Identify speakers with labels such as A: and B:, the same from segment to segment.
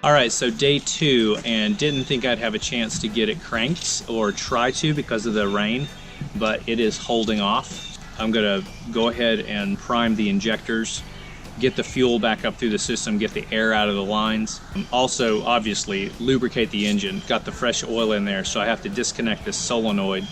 A: All right, so day 2, and didn't think I'd have a chance to get it cranked or try to because of the rain, but it is holding off. I'm gonna go ahead and prime the injectors, get the fuel back up through the system, get the air out of the lines. Also, obviously, lubricate the engine. Got the fresh oil in there, so I have to disconnect this solenoid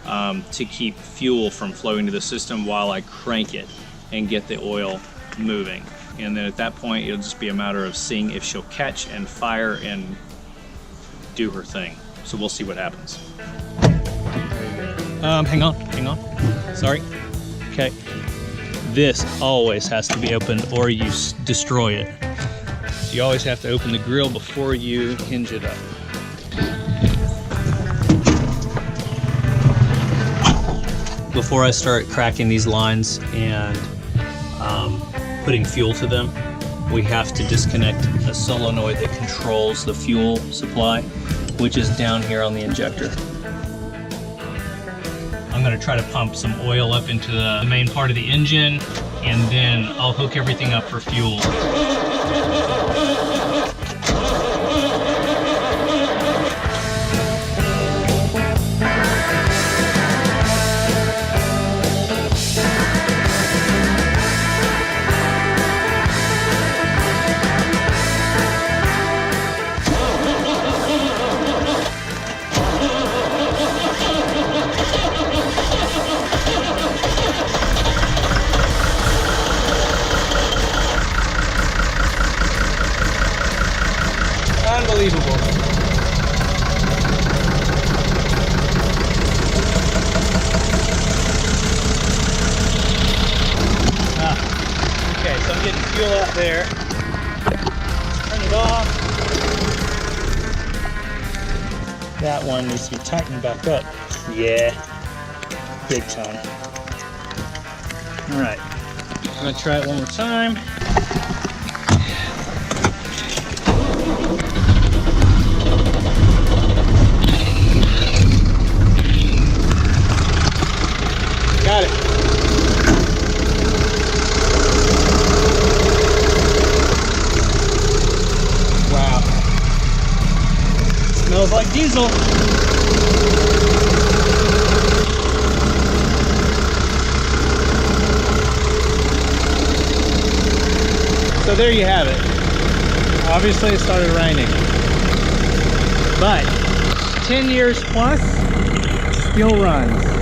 A: to keep fuel from flowing to the system while I crank it and get the oil moving. And then at that point, it'll just be a matter of seeing if she'll catch and fire and do her thing. So we'll see what happens. Hang on. Sorry. Okay. This always has to be opened or you destroy it. So you always have to open the grill before you hinge it up. Before I start cracking these lines and putting fuel to them, we have to disconnect a solenoid that controls the fuel supply, which is down here on the injector. I'm going to try to pump some oil up into the main part of the engine, and then I'll hook everything up for fuel. Unbelievable. Okay, so I'm getting fuel out there. Turn it off. That one needs to be tightened back up. Yeah, big time. All right, I'm gonna try it one more time. Got it. Wow. Smells like diesel. So there you have it. Obviously it started raining. But 10 years plus, still runs.